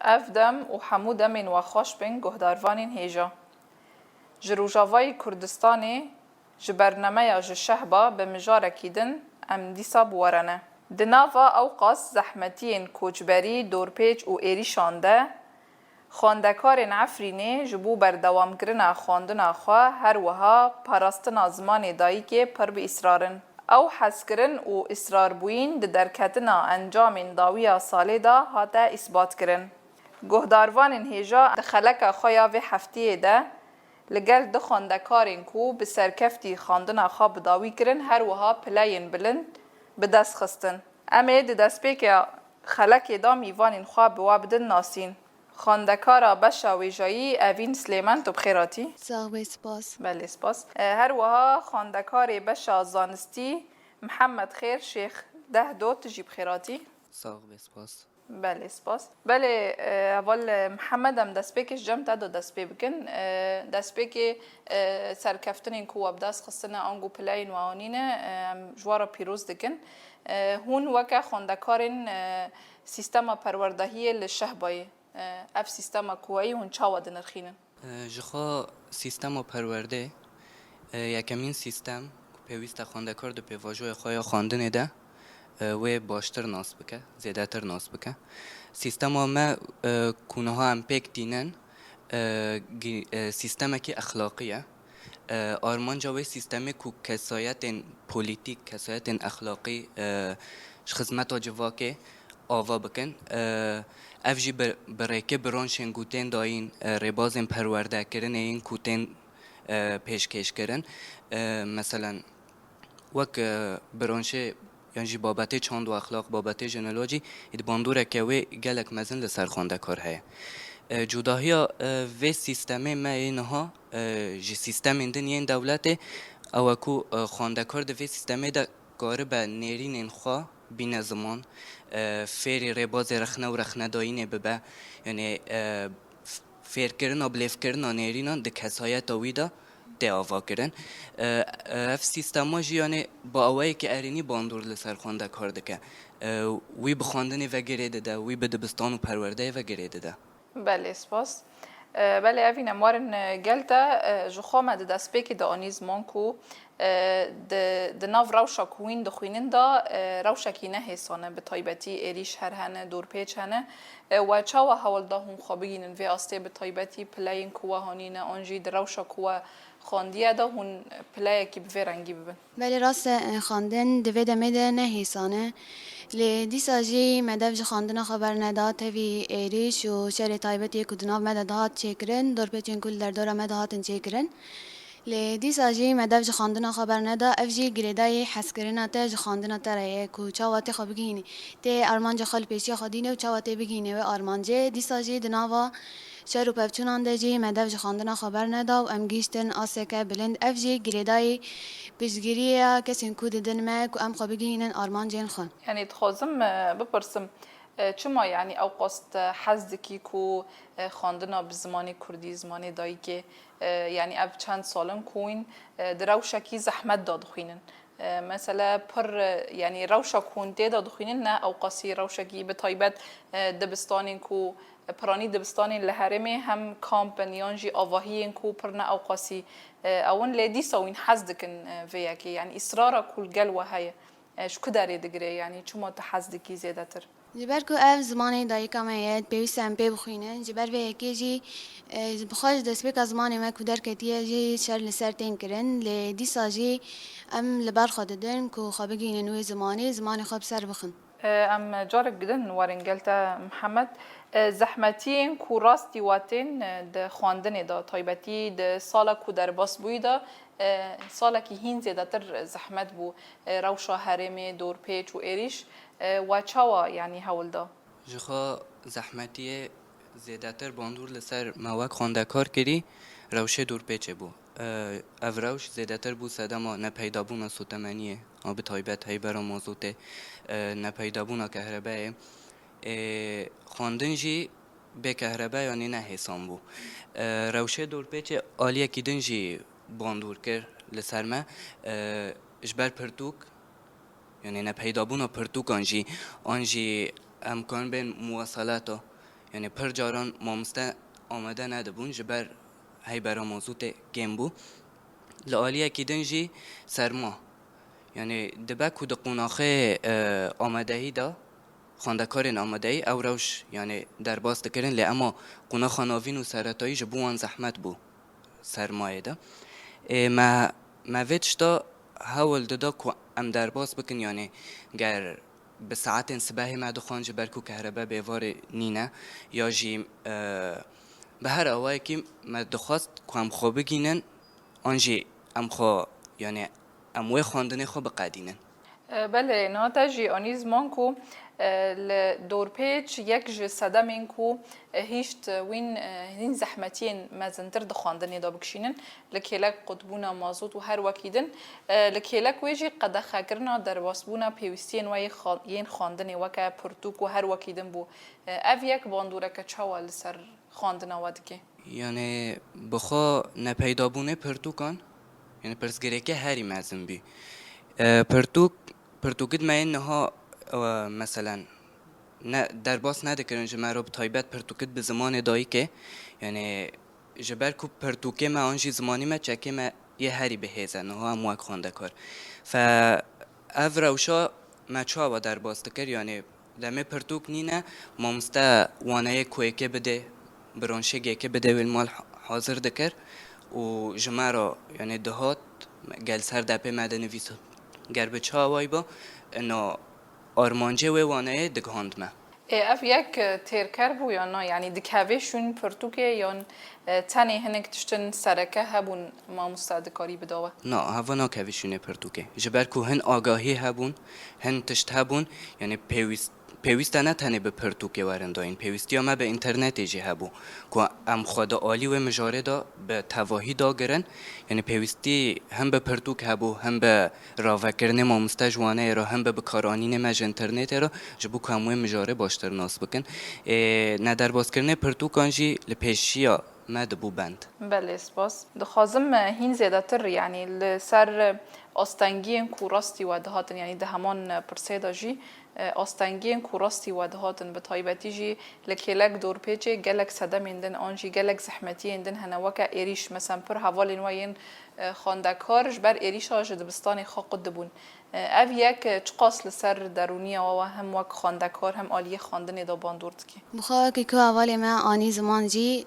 افدم و حمو دمین و خوش بین گهداروانین هیجا. جروجاوای کردستانی جبرنامه شهبا به مجاره کیدن ام دیسا بورنه. دناوا اوقاس زحمتین کوچبری دورپیچ و ایریشانده خواندکارین عفرینه جبو بردوام کرنا خواندنا خواه هر وها پاراستنا زمان دایی که پر به اصرارن. او حس کرن و اصرار بوین درکتنا انجام داویا ساله دا هاتا اثبات کرن. گهداروانین هیجا دخلک خویا و هفتیه ده لگل ده خواندکارین کو به سرکفتی خواندنا خواه داوی کرن هر وها پلاین بلند به دست خستن. امه ده دست پیک خلک دا میوانین خواه بوا بدن ناسین. خواندکارا بشا ویجایی اوین سلیمان تو بخیراتی؟ ساغ سپاس. بله سپاس. هر وها خواندکار بشا زانستی محمد خیر شیخ ده دو تجی بخیراتی؟ ساغ سپاس. بله سپاس. بله اول محمد هم دست پیکش جمع تا دو دست پی بکن. دست پیک سرکفتن این کو ابداس خستن آنگو پلاین و آنینه جوارا پیروز دکن. هون وکا خواندکارین سیستم پروردهی لشهبای اف سیستم کوایی هون چاوا دنرخینن؟ جخوا سیستم پرورده یکمین سیستم پیوست خواندکار دو پیواجوی خواه خواندن ده و باشتر ناس بکه زیاده تر ناس بکه سیستم ما کونه ها هم پیک دینن سیستم که اخلاقیه آرمان جاوی سیستم کو کسایت پولیتیک کسایت اخلاقی خدمت جوا که آوا بکن افجی برکه برانشن گوتن داین ربازن پرورده کردن این کوتن پیشکش کردن مثلا وک برانشه یعنی بابت چاند و اخلاق بابت جنولوژی اد باندوره که وی گلک مزن لسر خونده کار هست جداهی و سیستم ما اینها جی سیستم اندن این دولت او کو خونده کار ده و سیستم ده کار به نیرین انخواه بین زمان فری رباز رخنه و رخنه داینه ببه یعنی فیر کردن و بلیف کردن نیرینان ده کسایت آویده ده آوا کردن اف سیستم ها یعنی با اوایی که ارینی باندور لسر خونده کار دکه وی بخواندن و گریده ده وی به دبستان و پرورده و گریده ده. بله سپاس. بله اوین اموارن گلتا جخوام ده دست پیک ده آنیز مانکو ده ناو روشا کوین ده خوینن دا روشا کی نه حسانه به طایبتی ایریش هر هنه دور پیچ هنه و چاوا حوال دا هم خوابگینن و آسته به طایبتی پلاین کوه هانینه آنجی ده روشا کوه خواندیه دا هون پلای کی به رنگی ببن. بله راست خواندن دویده میده نه حسانه لیدی ساجی مدف جی خواندن خبر نداد وی ایریش و شهر طایبتی کدناو مدادات چکرن دور پیچین کل در دور مداداتن چکرن لیدی ساجی مدف جی خواندن خبر نداد افجی گریدای حس کردن تا جی خواندن ترایه کو چاواتی خواب بگینی تی آرمان جی خال پیشی خودینه و چاواتی بگینه و آرمان جی دی ساجی دناوا شهر و پفچونان دجی مدف جی خواندن خبر نداد و ام گیشتن آسکه بلند افجی گریدای بجگیریه کسی کود دنمک و ام خواب بگینن آرمان جین خون. يعني تخازم بپرسم چما يعني او قصد حزدکی کو خواندنا به زمانی کردی زمانی دایی که يعني اب چند سالن کوین دروشکی زحمت داد خوینن مثلا پر يعني روشا کونده داد خوینن نه او قصی روشکی به طایبت دبستانین کو پرانی دبستانین لهرمه هم کامپنیانجی آواهین کو پر نه او قصی اون لیدی سوین حزدکن ویا که يعني اصرارا کل گل و هی شو کداری دگری یعنی چما تحزدکی زیاده تر جبر کو اف زمانی دایی کمیت پیوست ام پی بخوینن جبر و یکی جی بخواج دست بک زمانی ما کودر کتیه جی شر لسر تین کرن لدی ساجی ام لبر خوددن کو خابگین نوی زمانی خواب سر بخن ام جارك جدا وارنجلتا محمد زحمتين كو راستي واتين د خواندن دا طيبتي د سالا كو در باس بوي دا سالا كي هين زيادتر زحمت بو روشا هرمي دور پیچ و ایریش و چاوا يعني هول دا جخوا زحمتي زیادتر باندور لسر مواد خواندکار کری روشه دور پیچه بو او روش زیادتر بو صدما نپیدابونا سوتمنیه به طایبت های برا موضوعه نپیدابونا کهربای خواندن جی به کهربای یعنی نه حسام بو روشه دور پیچه آلیه کیدن جی باندور کر لسر ما اجبر پرتوک یعنی نپیدابونا پرتوک آنجی امکان بین مواصلاتو یعنی پر جاران مامسته آمده ندبون جبر هی برا موضوع گیم بو لعالیه که دنجی سرما یعنی دبک و دقوناخه آمدهی دا خواندکارین آمدهی او روش یعنی در باست کرن لی اما قونا خاناوین و سرطایی جبوان زحمت بو سرمایه دا ما ویدش دا هاول دا که ام در باست بکن یعنی گر به ساعت سباهی ما دخوان جبر کو کهربا بیوار نینه یا جی به هر اوایی که ما دخواست که ام خواه بگینن آنجی ام خواه یعنی اموی خواندن خواه بقدینن بله نهاتا جی آنیزمان کو دور پیچ یک جه صدمین کو هیشت وین زحمتین مزنتر دخواندنی دا بکشینن لکیلک قطبونا مازوت و هر وکیدن لکیلک ویجی قد خاکرنا در واسبونا پیوستین و یین خواندنی وکا پرتوک و هر وکیدن بو او یک باندوره که چاوال سر خواندن ودگی یعنی بخوا نپیدابونه پرتوکان یعنی پرسگره که هری مزن بی پرتوکید ما اینها مثلا در باس ندکرن جمع تایبت پرتوکید به زمان دایی که یعنی جبر کو پرتوکه ما آنجی زمانی ما چکه ما یه هری بهیزن نها هم واک خونده کار او روشا ما چاوا در باس دکر یعنی دمه پرتوک نینه مامسته وانه کوی که بده برانشگی که بده و المال حاضر دکر و جمع را یعنی دهات گل سر دپه مده نویسه گر به چاوای با انو آرمانجه و وانه دگهاند ما اف یک تیرکر بو یا نه یعنی دکاویشون پرتوکه یا تنی هنگ تشتن سرکه هبون ما مستعدکاری بداوه نه هوا ناکویشونه پرتوکه جبر که هن آگاهی هبون هن تشت هبون یعنی پیوست نه تنه به پرتوکه ورنده این پیوستی ها ما به اینترنت ایجی هبو که ام خود آلی و مجاره دا به تواهی دا گرن یعنی پیوستی هم به پرتوک هبو هم به راوکرن ما مستجوانه را هم به بکارانین مج اینترنت را جبو که هموی مجاره باشتر ناس بکن ندر باز کرنه پرتوک آنجی لپیشی ها ما دبو بند بله سپاس دخوازم هین زیاده تر یعنی لسر آستنگین کو راستی و دهاتن یعنی ده همان پرسیدا جی آستنگین کو راستی و دهاتن به تایبتی جی لکیلک دور پیچه گلک صدم اندن آنجی گلک زحمتی اندن هنوکا ایریش مثلا پر حوالین وین خواندکارش بر ایریش آج دبستانی خواه قد بون او یک چقاس لسر درونی و هم وک خواندکار هم آلیه خواندن دا باندورد کی بخواه که اول ما آنی زمان جی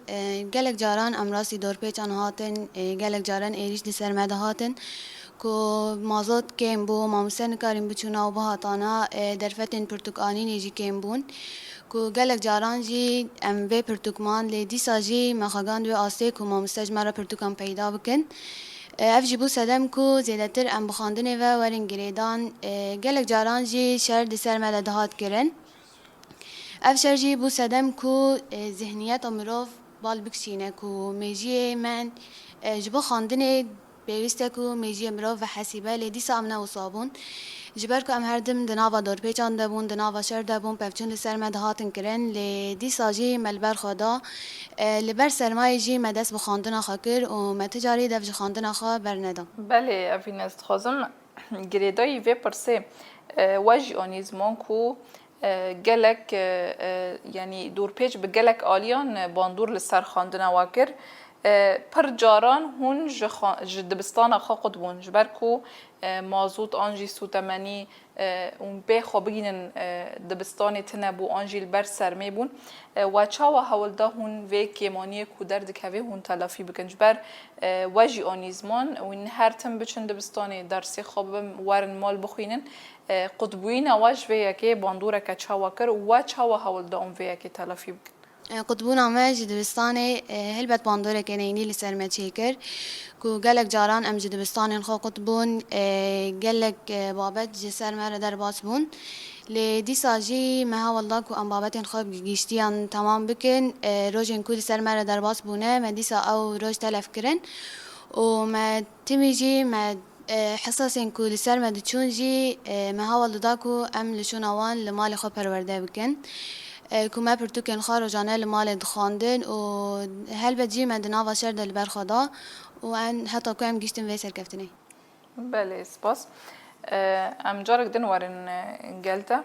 گلک جاران امراسی دور پیچان هاتن گلک جاران ایریش دی سرمده هاتن که مازاد کم بو مامسن کاریم بچونا و بهاتانا درفتن پرتوکانی نیجی کم بون که گلک جاران جی ام به پرتوکمان لی دیسا جی مخاگان دو آسته که مامستج مرا پرتوکان پیدا بکن اف جبو صدم کو زیادتر ام بخاندنه و ورن گریدان گلک جاران جی شهر دی سرمده دهات کرن اف شهر جی بو صدم کو ذهنیت امروف بال بکشینه که میجی من جبو خاندنه پیوسته کو میجی امروف و حسیبه لی دیسا امنه و صابون جبر که ام هردم دناوا دور پیچان دبون دناوا شهر دبون پفچون دی سرمده هاتن کرن لی دیسا جی ملبر خدا لبر سرمایه جی مدست بخاندن خاکر و متجاری دفج خاندن خا برندم بله اوین است خازم گریدایی وی پرسه وجی آنیزمان کو گلک یعنی دور پیچ به گلک آلیان باندور لسر خاندن واکر پر جاران هون دبستان خا قد بون جبر کو مازوت آنجی سوتمنی اون به خو بگینن دبستان تنبو آنجی البر سرمی بون و چاوا حول ده هون وی کیمانی کو درد کوی هون تلافی بکن جبر وجی آنیزمان و این هر تم بچن دبستان درسی خواب ورن مال بخوینن قطبوین واج وی که باندوره که چاوا کر و چاوا حول ده اون وی که تلافی بکن قطبونا ما جدبستاني هلبت باندورة كنيني لسر ما تشيكر كو قالك جاران ام جدبستاني خو قطبون قالك بابت جسر مرة در باسبون لدي ساجي ما ها والله كو ام بابتين خوب جيشتيان تمام بكن روجين كو لسر مرة در باسبونه ما ديسا او روج تلف كرن وما تميجي ما حصصين كو لسر ما دتشونجي ما ها والله داكو ام لشون اوان لمالي خو پرورده بكن كما برتوكن خارجانه لمال دخاندن و هل بجي مدنا و شرد البر خدا و ان حتی كم گشتن ويسر كفتني بله سپاس ام جارك دن ورن قلتا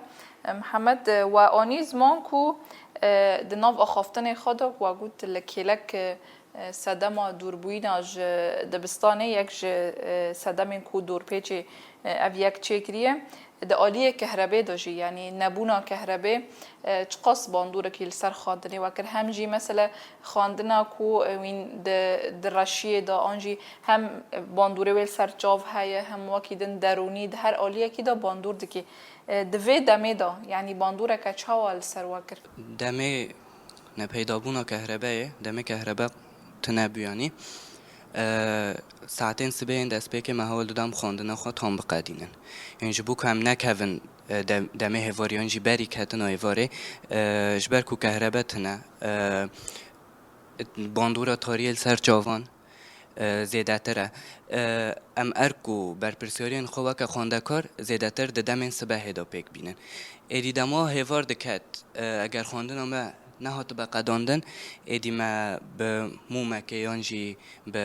محمد و آنی زمان کو دناف أخافتني خدا وقلت لكيلك سدما دوربوینا ج دبستانه یک ج سدمین کو دور پیچی او یک چکریه د آلیه کهربه داشی یعنی نبونا کهربه چقاس باندور کیل سر خواندنی وکر هم جی مثلا خواندنا کو وین د رشیه دا آنجی هم باندوره ویل سر جاو هایه هم واکیدن درونی ده هر آلیه کی دا باندور دکی دوی دمه دا یعنی باندوره که چاوال سر وکر دمه نپیدابونا کهربه دمه کهربه تنبیانی ساعتين سبين دست بيك ما هو دام خواندن خو تام بقدینن یعنی جبو کم نکون دمه هواریان جی بری کتن آیواره جبر کو کهربتنه باندورا تاریل سر جوان زیاده تره ام ارکو بر پرسیارین خو که خواندکار زیاده تر دمن سبه دا پیک بینن ایدی دما هوار دکت اگر خواندن ما نهات به قداندن ایدی ما به مومکه یانجی به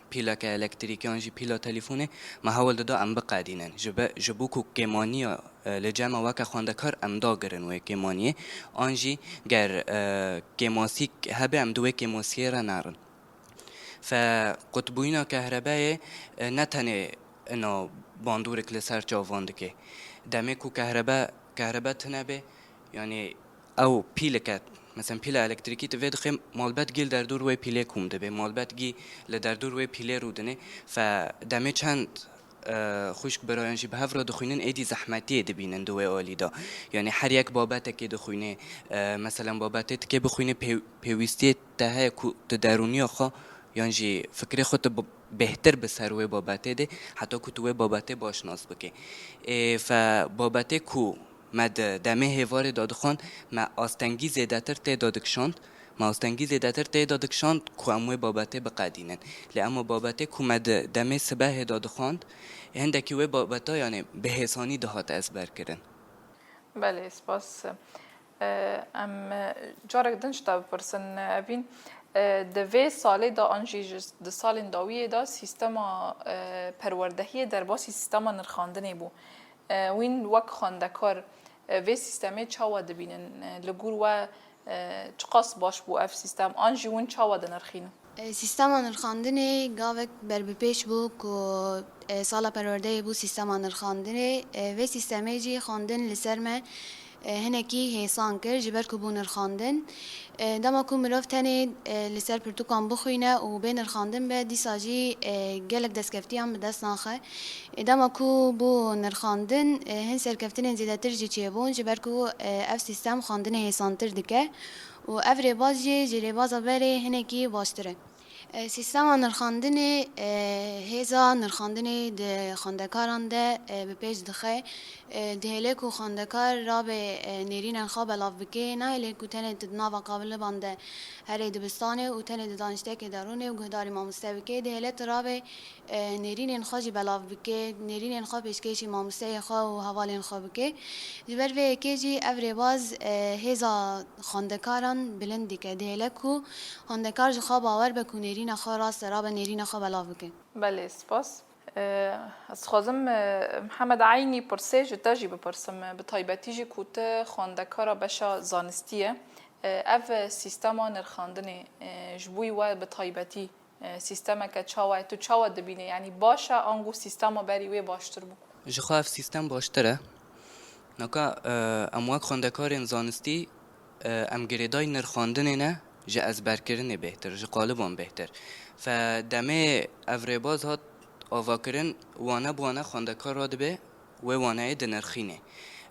پیلاک الکتریک یانجی پیلا تلفونه ما حاول دادا ام بقدینن جبو کو کمانیا لجمع وک خواندکار ام دا گرن و کمانیه آنجی گر کماسیک هبه ام دوه کماسیه را نرن فقطبوینا کهربای نتنه انا باندور کلسر جاواند که دمه کو کهربا تنبه یعنی او پیلکت مثلا پیله الکتریکی تو خیم مالبت گیل در دور وی پیله کوم ده به مالبت گی ل در دور وی پیله رودنه فدمه چند خوشک برایانجی به هفرا دخوینن ایدی زحمتی دبینن دوی آلی دا یعنی هر یک بابت که دخوینه مثلا بابت که بخوینه پیوستی ته درونی آخا یعنی فکر خود بهتر به سروی بابته ده حتی که توی بابته باشناس بکه فبابته کو مد دمه هوار دادخان ما آستنگی زیدتر تعدادکشاند ما آستنگی زیدتر تعدادکشاند که اموی بابته بقدینن لی اما بابته که مد دمه سبه دادخاند هندکی وی بابته یعنی به حسانی دهات ازبر کرن بله سپاس ام جارک دنش تا بپرسن ابین دوی سالی دا آنجی د سالین داویه دا سیستم پروردهی در باسی سیستم نرخاندنی بو وین وک خواندکار وی سیستمی چاوا دبینن لگور و چقاس باش بو اف سیستم آنجی وین چاوا دنرخین سیستم نرخاندنی گاوک بر بپیش بو که سالا پرورده بو سیستم نرخاندنی وی سیستمی جی خواندن لسر من هنکی حسان کرد جبر کبون خواندن دما کو مروف تنی لسر پرتوکان بخوینه و بین خواندن به دیساجی گلک دستکفتی هم به دست ناخه دما کو بو نرخاندن هن سرکفتن زیادتر جی چه بون جبر کو اف سیستم خواندن حسان تر دکه و اف رباز جی رباز بره هنکی باشتره سیستم نرخاندن هزا نرخاندن ده خواندکاران ده به پیش دخه دهله کو خواندکار را به نیرین خواب الاف بکه نه هلی کو تنه تدنا و قابل بانده هر دبستانه و تنه دانشته که درونه و گهداری مامسته بکه دهله را به نیرین خواجی بلاف بکه نیرین خواب پیشکشی مامسته خواه و حوالین خواب بکه جبر به کجی افری باز هزا خواندکاران بلندی که دهله کو خواندکار خواب آور بکو نیرین خواه راست را به نیرین خواب الاف بکه بله سپاس از خازم محمد عینی پرسه جدا جی بپرسم به طایبتی جی کوته خواندکارا بشا زانستیه اف سیستم نرخاندنه جبوی و به طایبتی سیستم که چاوه تو چاوه دبینه یعنی باشه آنگو سیستم بری وی باشتر بو جخوا اف سیستم باشتره نکا امواک خواندکار زانستی ام گریدای نرخاندنه نه جه از برکرنه بهتر جه قالبان بهتر فدمه افریباز هات آواکرن وانه بوانه خواندکار را دبه و وانه دنرخینه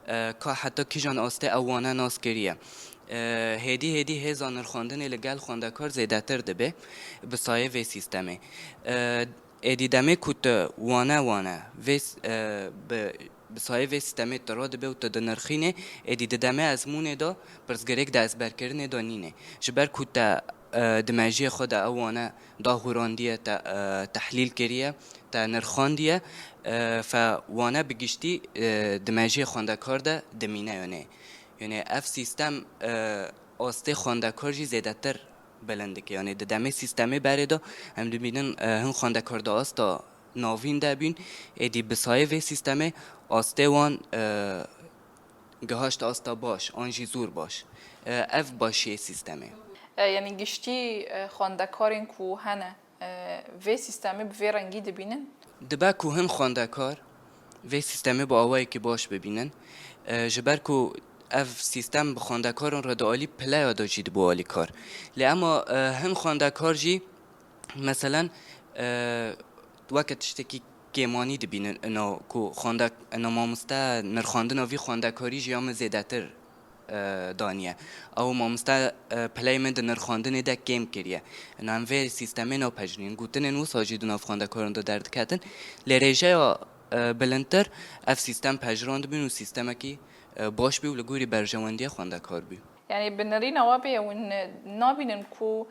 که حتی کی جان آسته او وانه ناس کریه هدی هزا نرخاندن لگل خواندکار زیده تر دبه بسایه وی سیستمه ایدی دمه کت وانه بسایه وی سیستمه ترا دبه و تدنرخینه ایدی دمه از مونه دا پرسگرک دا از برکرنه دا نینه جبر کت دماجی خود اوانه داهوراندیه تحلیل کریه تا نرخاندیه فوانه بگشتی دماجی خواندکار ده دمینه یعنی اف سیستم آسته خواندکار جی زیده تر بلنده که یعنی دمه سیستمه بره دا هم دبینن هم خواندکار ده آستا ناوین ده بین ایدی بسایه وی سیستمه آسته وان گهاشت آستا باش آنجی زور باش اف باشی سیستمه یعنی گشتی خواندکارین کو هنه وی سیستمی به وی رنگی دبینن دبا کو هن خواندکار وی سیستمه با آوایی که باش ببینن جبر کو اف سیستم به خواندکاران را دالی پلا دا جید با آلی کار لی اما هن خواندکار جی مثلا وقت تشتکی گیمانی دبینن انا کو خواندک انا مامسته نرخواندن وی خواندکاری جیام زیده تر دانیه او مامسته پلی من نرخواندن ده گیم کریه انا هم وی سیستمه نا پجنین گوتن نو ساجی دو نافخواندکاران دا درد کتن لی ریجه بلندتر اف سیستم پجراند بین و سیستم کی باش بی و لگوری برجواندی خواندکار بی يعني بنرينا وابي ون نابين كو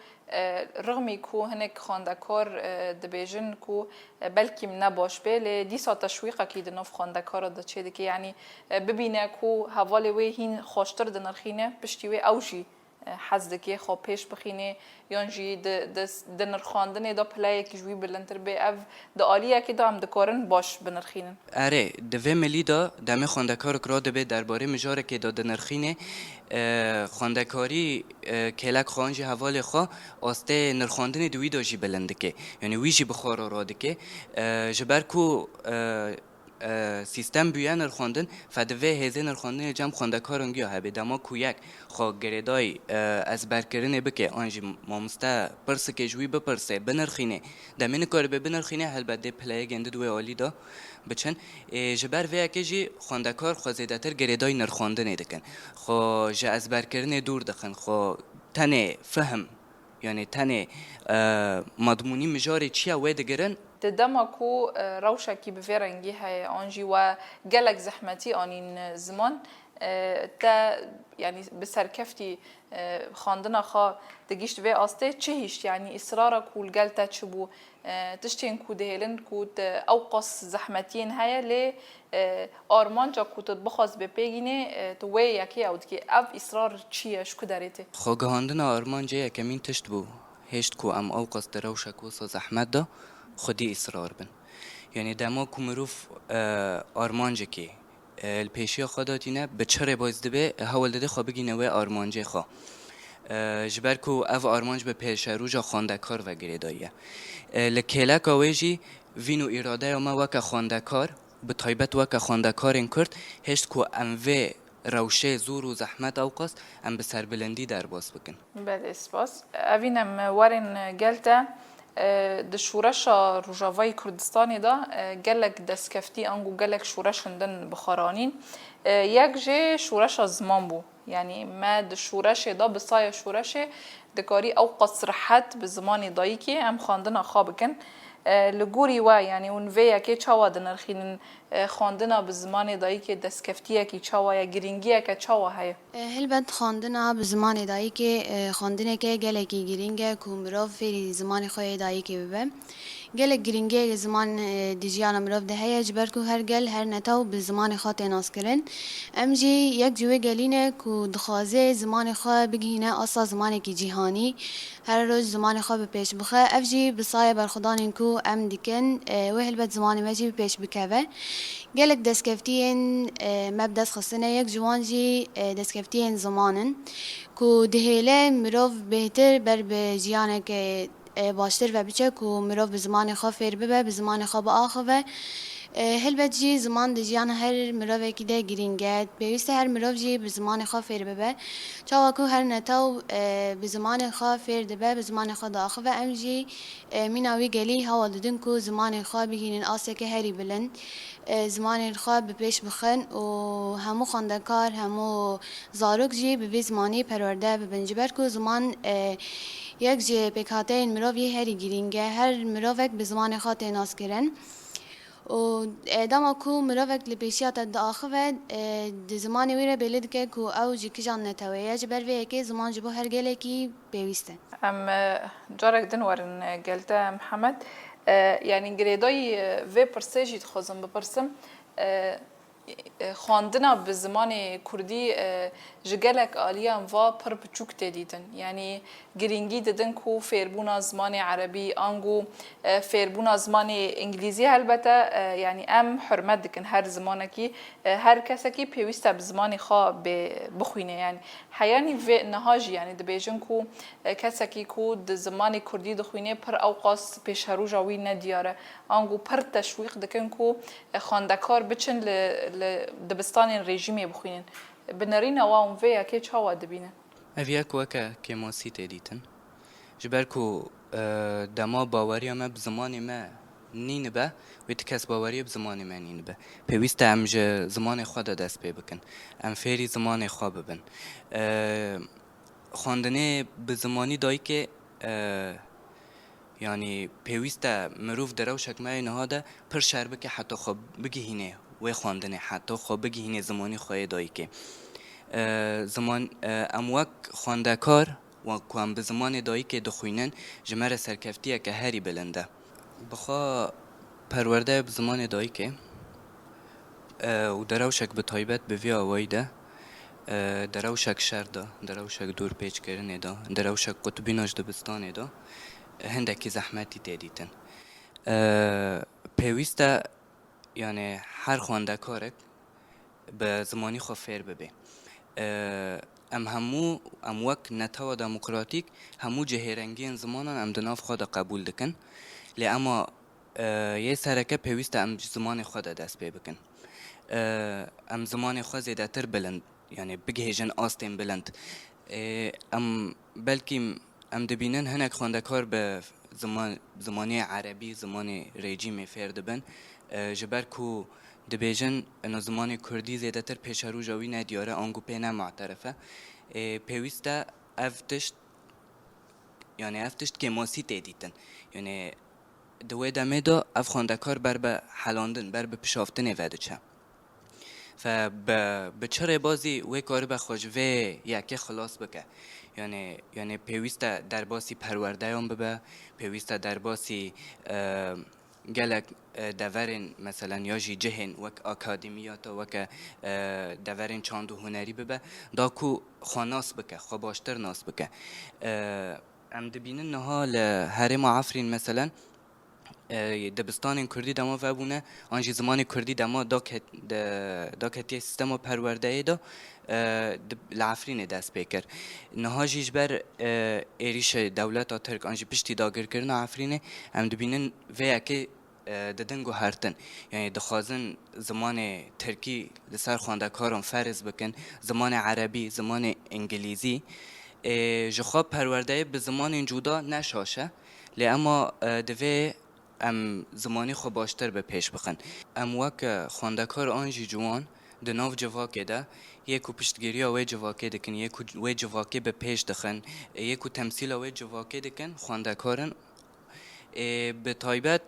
رغمي كو هناك خواندكار دبيجن كو بلكي من نباش بي دي سا تشويق اكيد نوف خواندكار دا تشي دكي يعني ببينا كو هوالي وي هين خوشتر دنرخينه بشتي وي اوجي حزدكي خو پیش بخینه یانجی د نرخواندن دا پلای کی جوی بلندتر به اف د عالیه کی دا هم دکارن باش بنرخینن اره دوی ملی دا دم خواندکار کرا دبه درباره مجاره که دا دنرخینه خواندکاری کلک خانجی حوال خوا آسته نرخواندن دوی دا جی بلنده که یعنی وی جی بخارا راده که جبر کو سیستم بیان نرخواندن فدوی هزه نرخواندن جمع خواندکارن گیا هبه دما کویک خواه گردای از برکرنه بکه آنجی مامسته پرسه که جوی بپرسه بنرخینه دمین کار به بنرخینه هل بده پلای گنده دوی آلی دا بچن جبر وی اکه جی خواندکار خواه زیده تر گردای نرخواندنه دکن خواه جا از برکرنه دور دخن خواه تنه فهم یعنی تنه مضمونی مجاری چیه وی دگرن دماكو روشكي بفيرنجي هاي أنجي وجلك زحمتي أنين زمان تا يعني بسركفتي خاندنا خا تجيش في أسته تشهيش يعني إصرارك والجلتا تشبو تشتين كودهلن كود أوقص زحمتين هاي ل آرمانجا كود بخواست بپیگینه تو یکی او دیگه اف إصرار چیه شو داريته خو گهاندنا آرمانجا کمین تشت بو هشت کو ام اوقص دروشك وصا زحمت دا خودی اصرار بن یعنی دما کو مروف آرمانجه که الپیشی خوداتینه به چره باز دبه حوال داده خواه بگی نوه آرمانجه خواه جبر کو او آرمانج به پیش روژا خواندکار و گریداییه لکیلک آویجی وینو اراده ما وکا خواندکار به طایبت وکا خواندکار این کرد هشت کو اموه روشه زور و زحمت اوقاست ام به سربلندی در باز بکن بله اسپاس اوینم وارن گلتا د شورشا روجاوای کردستانی دا گلک دستکفتی انگو گلک شورشندن بخارانین یک جه شورش زمان بو یعنی ما د شورش دا بسای شورش دکاری او قصرحت به زمان دایی که هم خواندن خواب کن لگوری و یعنی اون ویا که چاوا دنرخین خواندنا به زمان دایی که دستکفتیه که چاوا یا گرینگیه که چاوا هیا هلبت خواندنا به زمان دایی که خواندنه که گلکی گرینگه که مروف فری زمان خوی دایی که ببه گلک گرینگه زمان دیجیان مروف ده هیا جبر که هر گل هر نتاو به زمان خواه تیناس کرن امجی یک جوه گلینه که دخوازه زمان خواه بگهینه اصلا زمان که جیهانی هر روز زمان خواه به پیش بخواه افجی بسایه برخدان که ام دیکن و هلبت زمان مجی به پیش بکوه گلک دستکفتین مبدأ خصنا یک جوانجی دستکفتین زمانن که دهیله مروف بهتر بر به جیانه که باشتر و بچه که مروف به زمان خواه فیر ببه به زمان خواه با آخوه هلبت جی زمان د جیان هر مروف که ده گرینگه بیوسته هر مروف جی به زمان خواه فیر ببه چاوا که هر نتاو به زمان خواه فیر دبه به زمان خواه دا آخوه ام جی میناوی گلی هوا ددن که زمان خواه بگینن آسه که هری بلند زمان خواه به پیش بخن و همو خواندکار همو زاروک جی به زمانی پرورده به بنجبر که زمان یک جی پکاته این مروف یه هری گرینگه هر مروفک به زمان خواه تیناس کرن و دما کو مروفک لپیشیات داخوه د زمانی ویره بلد که کو او جی کجان نتویه جبر وی که زمان جبو هر گله کی بیوسته ام جارك دنورن قلتا محمد يعني جريداي في برساجي تخزم ببرسم خواندنا به زمان کردی جگلک آلیا و پر بچوک دیدن یعنی گرینگی دیدن کو فیربونا زمان عربی آنگو فیربونا زمان انگلیزی البته یعنی ام حرمت دکن هر زمانه کی هر کسی کی پیوسته به زمان خوا بخوینه یعنی حیانی و نهاجی یعنی دبیجن کو کسی کی کو د زمان کردی دخوینه پر اوقاس پیش هرو جاوی ندیاره آنگو پر تشویق دکن کو خواندکار بچن دبستان رژیمی بخوینن بنرین اوام ویا که چاوا دبینن اویک وکه که ماسی تدیتن جبر کو دما باوری ما بزمان ما نین به و کس باوری بزمان ما نین به پیوست ام زمان خود دست پی بکن ام فری زمان خواب ببن خواندنه به زمانی دایی که یعنی پیوست مروف درو شکمه نهاده پر شربه که حتی خواب بگهینه و خواندنه حتی خواب بگهینه زمانی خواهی دایی که زمان اموک خواندکار و کوام به زمان دایی که دخوینن جمر سرکفتیه که هری بلنده بخوا پرورده به زمان دایی که و دروشک به طایبت به وی آوائی ده دروشک شر ده دروشک دور پیچ کرنه ده دروشک قطبیناش دبستانه ده هندکی زحمتی تدیتن پیوسته یعنی هر خواندکارک به زمانی خو فیر ببه ام وک نتاو دموکراتیک همو جهرنگی زمانان ام دناف خود قبول دکن لی اما یه سرکه پیوسته ام زمان خود دست پی بکن ام زمان خود زیده تر بلند یعنی بگهیجن آستین بلند بلکی ام دبینن هنک خواندکار به زمانی عربی زمان رژیم فیر دبن جبر کو دبیجن انو زمان کردی زیده تر پیش رو جاوی ندیاره آنگو پی معترفه پیوسته افتشت یعنی افتشت که ماسی تیدیتن یعنی دوی دمه دا اف خواندکار بر به حلاندن بر به پشافتن وده چه به چرا بازی وی کار به خوش وی یکی خلاص بکه یعنی پیوسته در باسی پرورده هم ببه پیوسته در باسی گلک دورین مثلا یا جی جهن وک اکادمیات وک دورین چاند و هنری ببه دا کو خاناس بکه خواباشتر ناس بکه ام دبینن نها لحرم عفرین مثلا دبستان کردی دما و بونه آنجی زمان کردی دما دا کتی سیستم پرورده دا لعفرین دست بکر نها جیش بر ایریش دولت ترک آنجی پشتی داگر کرن عفرینه هم دبینن ویا که ددنگو هرتن یعنی دخوازن زمان ترکی لسر خواندکارم فرض بکن زمان عربی زمان انگلیزی جخواب پرورده به زمان جدا نشاشه لی اما دوی ام زمانی خو باشتر به پیش بخن ام وک خواندکار آنجی جوان دناف جواکه ده یکو پشتگیری وی جواکه دکن یکو وی جواکه به پیش دخن یکو تمثیل وی جواکه دکن خواندکارن به طایبت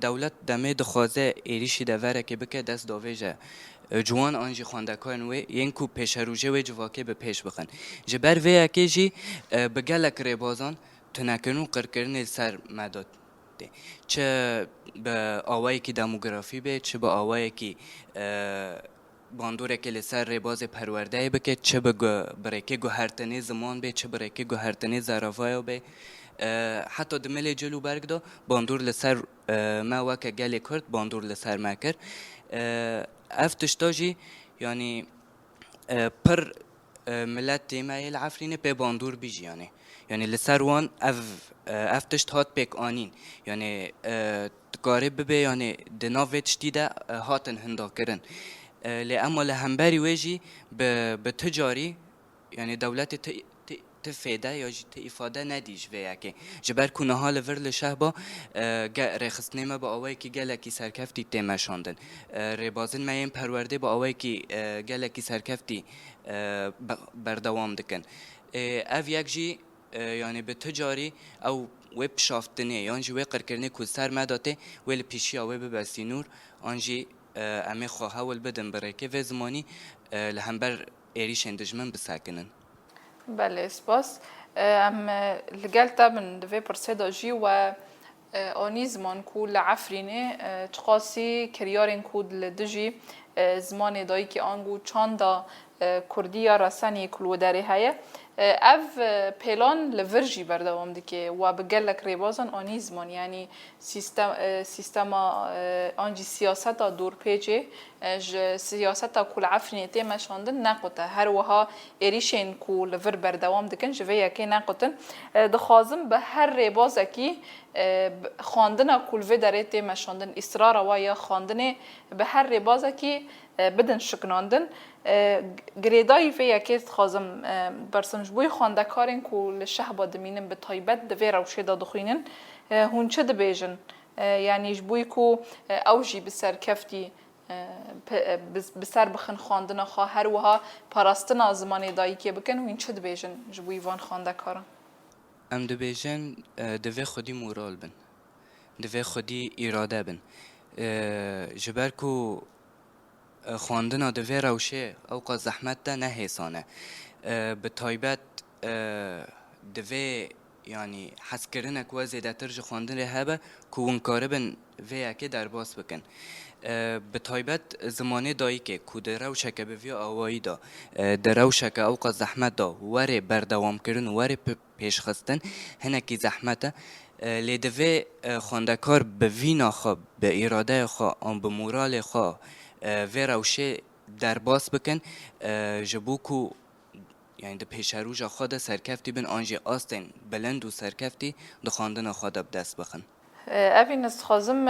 دولت دمه دخوازه ایریشی دوره که بکه دست داویجه جوان آنجی خواندکارن وی ینکو پیش روژه وی جواکه به پیش بخن جبر وی اکی جی بگلک ریبازان تنکرنو قرکرن سر مداد چه به آوایی که دموگرافی به چه به آوایی که باندوره که لسر ریباز پرورده بکه چه برای که گوهرتنه زمان به چه برای که گوهرتنه زرافای به حتی دمل جلو برگ دا باندور لسر ما وکه گلی کرد باندور لسر ما کرد افتشتاجی یعنی پر ملت تیمه العفرینه به باندور بیجی یعنی لسر وان افتشت هات پیک آنین یعنی تقارب ببه یعنی دناوه تشتیده هاتن هندا کرن لی اما لهمبری ویجی به تجاری یعنی دولت تفیده یا افاده ندیش ویا که جبر کنه حال ورل شهبا رخصت نیمه با آوایی که گلکی سرکفتی تیمه شاندن ربازن مایم پرورده با آوایی که گلکی سرکفتی بردوام دکن او یک جی یعنی به تجاری او وی پشافتنه یعنی وی قرکرنه کل سر مداته وی پیشی آوی ببستی نور آنجی امی خواه ول بدن برای که و زمانی لهمبر ایریش اندجمن بساکنن بله سپاس ام لگلتا من دوی پرسیدا جی و آنی زمان کو لعفرینه تقاسی کریارین کود لدجی زمان دایی که آنگو چاندا کردی یا رسانی کلو داری هایه اف پیلان لورجی بردوام دیگه و بگلک ریبازن آنی زمان یعنی سیستم آنجی سیاست دور پیجه سیاست کل عفنیتی مشاندن نقطه هر وها ایریشین کل لور بردوام دکن جوی که نقطن دخوازم به هر ریباز کی خواندن کل و دریتی مشاندن اصرار و یا خواندن به هر ریباز کی بدن شکناندن گریدای فی اکیست خازم برسمج بوی خوانده کارین کل شهبا دمینن به تایبت دوی روشه دا دخوینن هون چه دبیجن یعنی جبوی کو اوجی بسر کفتی بسر بخن خواندن خواه هر وها پاراستن زمانی دایی که بکن هون چه دبیجن جبوی وان خوانده کارن ام دبیجن دوی خودی مورال بن دوی خودی اراده بن جبر کو خواندن دوی روشه اوقات زحمت ده نه حسانه به تایبت دوی یعنی حس کردنک و زیادتر جو خواندن هبه که ونکاره بن وی که در باس بکن به تایبت زمانه دایی که در روشه که به وی آوایی دا در روشه که اوقات زحمت دا وره بردوام کردن وره پیش خستن هنکی زحمته لیدوی خواندکار به وینا خواه به اراده خواه آن به مورال خواه و روشه در باس بکن جبو کو یعنی ده پیش روژا خود سرکفتی بن آنجی آستین بلند و سرکفتی ده خواندن خود دست بخن اوین استخازم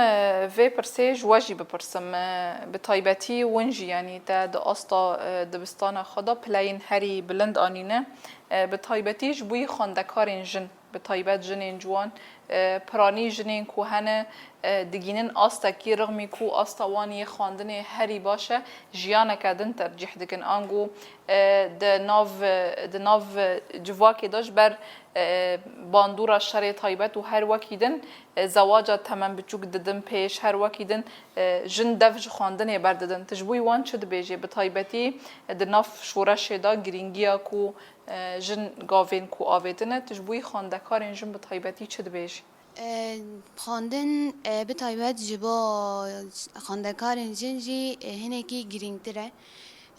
وی پرسه جواجی بپرسم به تایبتی ونجی یعنی ده آستا دبستان خدا پلاین هری بلند آنینه به تایبتی جبوی خواندکارین جن به تایبت جنین جوان پرانی جنین کوهنه دگینن آستا کی رغمی کو آستا وانی خواندن هری باشه جیانه کدن ترجیح دکن آنگو د ناو جواکی داشت بر باندورا شر تایبت و هر وکیدن زواجا تمام بچوک ددن پیش هر وکیدن جن دفج خواندن برددن تجبوی وان چه بیجه به تایبتی د ناف شورش دا گرینگیا کو جن گاوین کو آویدنه تجبوی خواندکارین جن به تایبتی چه بیجه خواندن به تایبت جبا خواندکارین جنجی هنکی گرینگتره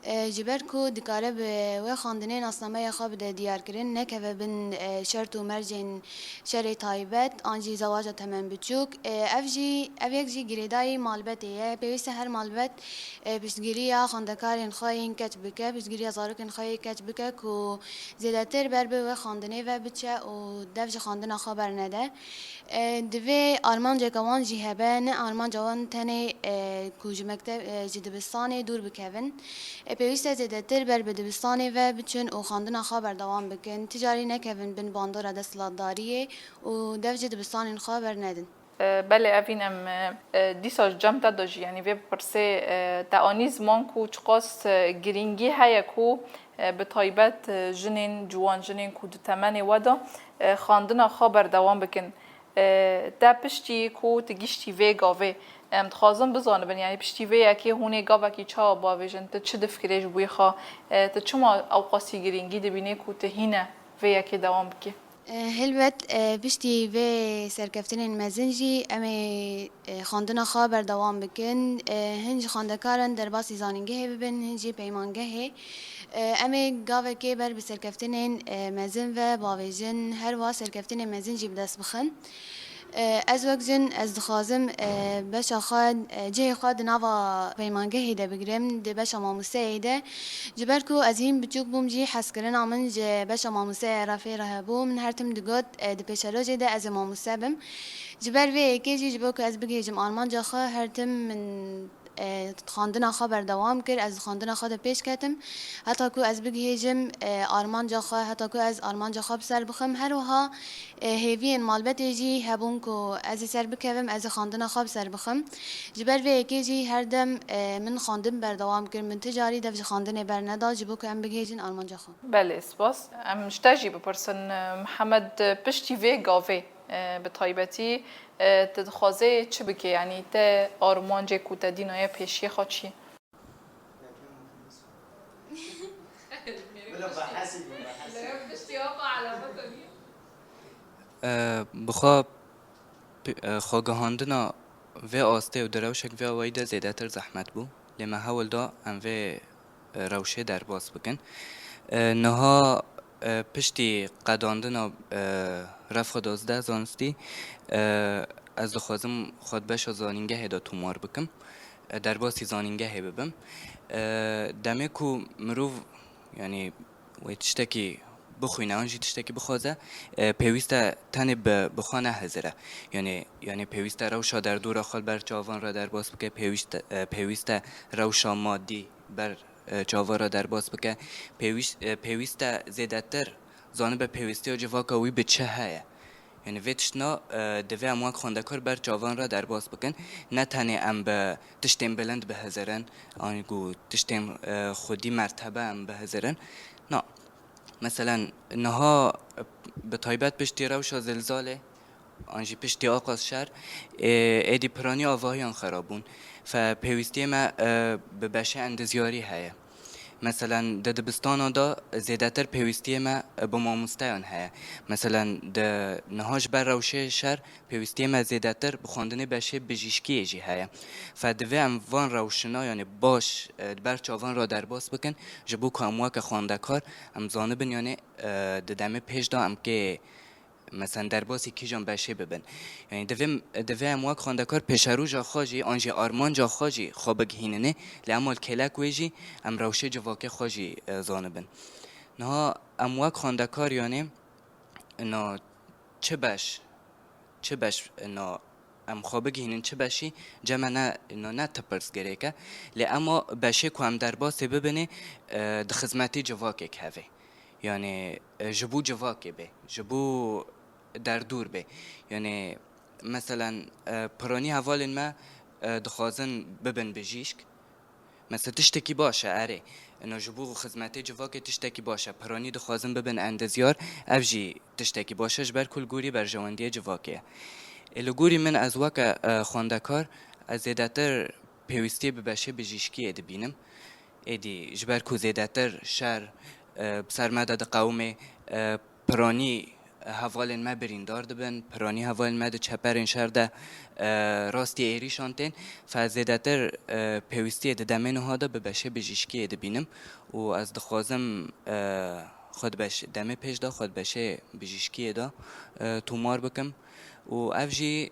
جبر کو دکاره به و خواندنین اسنامه خواب ده دیار کردن نکه و بن شرط و مرجین شر تایبت آنجی زواج تمام بچوک افجی جی گریدای مالبتیه بیست هر مالبت بسگیری خواندکارین خواهین کچ بکه بسگیری زارکین خواهی کچ بکه کو زیادتر بر به و خواندنه و بچه و دفج خواندن خبر نده دوی آلمان جکوان جی هبه نه آلمان جوان تنه کوج مکتب جدبستان دور بکوین پیوسته زیادتر بر بدبستانی و بچن او خواندن خبر دوام بکن تجاری نکوین بن باندور دستلاتداریه و دفج دبستان خبر ندن بله اوین ام دیسا جمع داشت یعنی وی پرسه تعانی زمان کو چقاس گرینگی هیا کو به تایبت جنین جوان جنین کو دو تمنی ودا خواندن خبر دوام بکن ده پشتی کو تگیشتی وی گاوه خازم بزانه بن یعنی پشتی وی که هونه گاوه کی چا باویجن تا چه دفکرش بوی خوا تا چما اوقاسی گرینگی دبینه کو تهینه وی که دوام بکی هلبت پشتی وی سرکفتن مزنجی امی خواندن خبر دوام بکن هنج خواندکارن در باسی زانینگه ببین هنجی پیمانگه امی گاوه که بر بسرکفتن مزن و باویجن هر وا سرکفتن مزنجی بدست بخن از وقتن از دخوازم باش خاد جه خاد نوا پیمانگه هیده بگیرم ده باش ماموسه هیده جبر کو از این بچوک بوم جی حس کردن آمن ج باش ماموسه رفی ره بوم من هر تم دگات ده پیشرو جده از ماموسه بم جبر وی که جی جبر کو از بگیجم آلمان جا خا هر تم من خواندن خبر دوام کرد از خواندن خود پیش کردم حتی که از بگیجم آلمان جا خوا حتی که از آلمان جا خواب سر بخم هر وها هیوین مالبت جی هبون که از سر بکویم از خواندن خواب سر بخم جبر وی که جی هر دم من خواندن بر دوام کرد من تجاری دفج خواندن بر ندا جبو که ام بگیجن آلمان جا خوا بله اسپاس ام مشتاجی بپرسن محمد پشتی وی گاوه به تایبتی تدخوازه چه بگه یعنی ته آرمان جه کو تدینای پیشی خواه چی؟ بخواه خواگهاندنا و آسته و دروشک و آوایی ده زیده تر زحمت بو لما هول دا ام و روشه در باز بکن نها پشتی قداندنا رفع 12 زانستی از دخوازم خود بش زانینگه دا تومار بکم در باسی زانینگه ببم دمه کو مروف یعنی و تشتکی بخوینه آنجی تشتکی بخوازه پیوسته تنه بخوانه هزره یعنی پیوسته روشا در دور خال بر چاوان را در باز بکه پیوسته روشا مادی بر چاوان را در باز بکه پیوسته زیده تر زانه به پیوستی و جواکا وی به چه هایه یعنی ویتشنا دوی امواک خوندکار بر چاوان را در باز بکن نه تنه ام به تشتیم بلند به هزرن آنگو تشتیم خودی مرتبه ام به هزرن نه مثلا نها به طایبت پشتی روشا زلزاله آنجی پشتی آغاز شهر ایدی پرانی آواهیان خرابون فپیوستی ما به بشه اندزیاری هایه مثلا د دبستان دا زیاده تر پیوستی ما با ماموستایان هست مثلا د نهاش بر روشه شهر پیوستی ما زیاده تر بخواندن بشه بجیشکی جی هست فدوی ام وان روشنا یعنی باش بر چاوان را در باز بکن جبو که اموا که خواندکار ام زانه بن یعنی د دمه پیش دا ام که مثلا در باسی کی جان بشه ببن یعنی دوی امواک خواندکار پشرو جا خواجی آنجی آرمان جا خواجی خوابگ هیننه لعمال کلک ویجی ام روشه جواکه خواجی زانه بن نه امواک خواندکار یعنی نه چه بش نه ام خوابگ هینن چه بشی جمع نه تپرس گریکه اما بشه که ام در باسی ببنه د خدمتی جواکه که هفه یعنی جبو جواکه به جبو در دور به یعنی مثلا پرانی حوالین ما دخوازن ببن بجیشک مثلا تشتکی باشه اره انو جبو خدمتی جواکه تشتکی باشه پرانی دخوازن ببن اندزیار افجی تشتکی باشه جبر کل گوری بر جواندی جواکه الو گوری من از واقع خواندکار از زیدتر پیوستی ببشه بجیشکی اید بینم ایدی جبر کو زیدتر شهر بسر مدد قوم پرانی حوالن ما بریندار دبن پرانی حوالن ما ده چپرین شهر ده راستی ایری شانتین فزیدتر پیوستی ده دمین هاده به بشه بجیشکی ده بینم و از دخوازم خود بشه دمه پیش ده خود بشه بجیشکی ده تومار بکم و افجی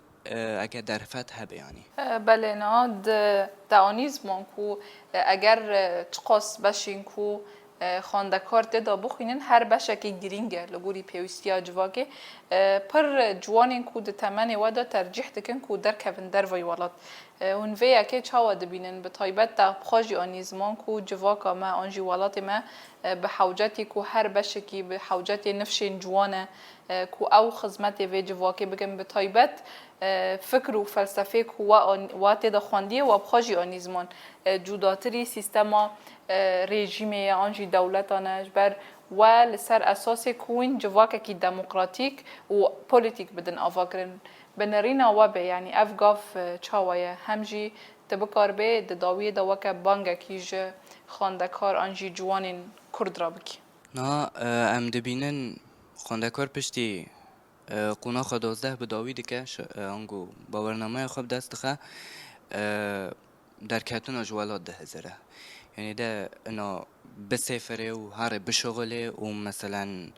اگر در فتح بیانی بله نه دانیزمان کو اگر چقاس بشین کو خواندکار تدا بخوینن هر بشکی گرینگه لگوری پیوستی جواکه پر جوانین کو د تمن ودا ترجیح دکن کو در کفن در وی ولات اون وی که چاوا دبینن به طایبت تا خواجی آنیزمان کو جواکا ما آنجی ولات ما به حوجتی کو هر بشکی به حوجتی نفشین جوانه کو او خدمت وی جواکه بگم به طایبت فکر و فلسفه کو وات د خواندی و بخواجی آنیزمان جوداتری سیستما رژیم آنجی دولتانش بر و لسر اساس کوین جواکه کی دموکراتیک و پولیتیک بدن آواگرن بنرینا و به یعنی افگاف چاوایه همجی تبکار به داوی دواکه بانگه کیج خواندکار آنجی جوانین کرد را بکی نه ام دبینن خواندکار پشتی قونا خود 12 به داوی دکه آنگو باورنامه خوب دست خه در کتون اجوالات ده هزاره یعنی ده انا بسافره و هر بشغله و مثلا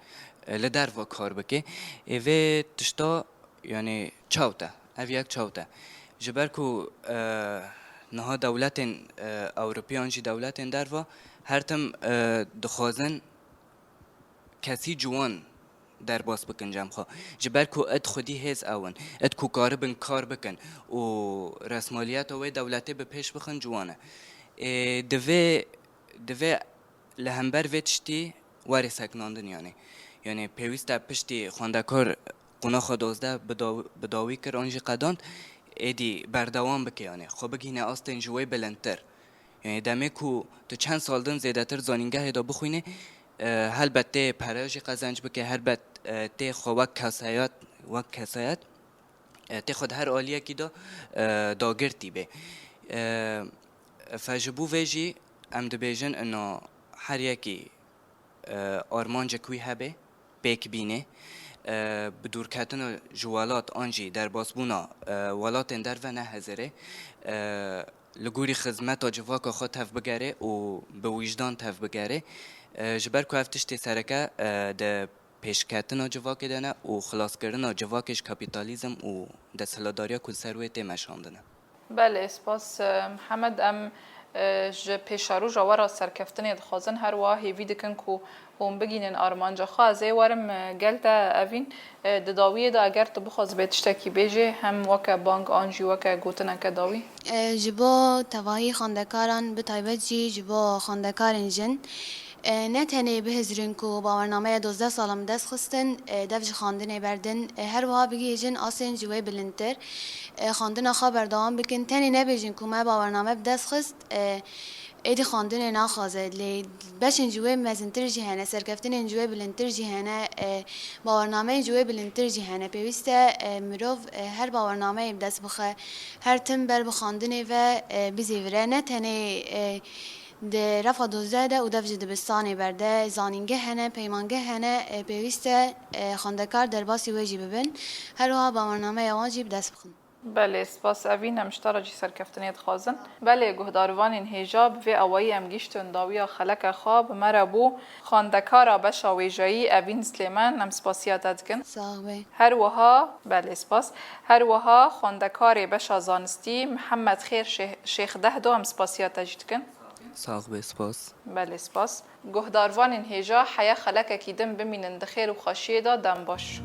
لدر و کار بکه و تشتا یعنی چاوته او یک چاوته جبر کو نها دولت اوروپیان جی دولت در و هر تم دخوازن کسی جوان در باز بکن جمع خواه جبر کو اد خودی هز اون اد کو کاربن کار بکن و رسمالیت و دولتی به پیش بخن جوانه دوی لهمبر ویتشتی واری سکناندن یعنی پیوسته پشتی خواندکار قونا خود 12 بداوی کر آنجی قداند ایدی بردوام بکه یعنی خواه بگینه آستین جوی بلندتر یعنی دمه کو تو چند سال دن زیده تر زانینگه هدا بخوینه هل بته پراجی قزنج بکه هر بت ته خواه وک کسایت ته خود هر آلیه کی دا گرتی به فجبو ویجی ام دبیجن انو هر یکی آرمان جکوی هبه بیک بینه بدور کتن جوالات آنجی در باسبونا ولات در و نه هزاره لگوری خدمت آجواک خود تف بگره و به وجدان تف بگره جبر که هفتشتی سرکه ده پیشکتن آجواک دنه و خلاص کردن آجواکش کپیتالیزم و ده سلاداریا کل سرویت مشاندنه. بله سپاس محمد ام ج پیشارو جوارا سرکفتنی دخوازن هر واه هیوی دکن کو هم بگینن آرمانجا خواه ورم گلتا اوین داویه دا اگر تو بخواز بیتشتکی بیجه هم وکا بانک آنجی وکا گوتن که داوی جبا تواهی خاندکاران به تایبت جی جبا خاندکارن جن نه تنه بهزرین کو باورنامه 12 سالم دست خستن دفج خواندن بردن هر وها بگی جن آسین جوی بلندتر خواندن خبر دوام بکن تنه نبیجن کو ما باورنامه بدست خست ایدی خواندن ناخوازه لی بشن جوی مزنتر جهانه سرکفتن جوی بلندتر جهانه باورنامه جوی بلندتر جهانه پیوسته مروف هر باورنامه بدست بخه هر تم بر بخواندن و بزیوره نه تنه ده رفع دوزده و دفج دبستانی برده زانینگه هنه پیمانگه هنه پیوسته خواندکار در باسی ویجی ببین هر وها باورنامه واجب دست بخون بله سپاس اوین همشتارا جی سرکفتنی دخوازن بله گهداروان این هیجاب و اوایی هم گیشتون داویا خلق خواب مربو خواندکارا بشا ویجایی اوین سلیمان هم سپاسیات دادگن صاحبه هر وها بله سپاس هر وها خواندکار بشا زانستی محمد خیر شیخ دهدو هم سپاسیات دادگن ساق سپاس. بله سپاس گهداروان این هیجا حیا خلق کیدم بمینن دخیر و خاشیه دا دم باش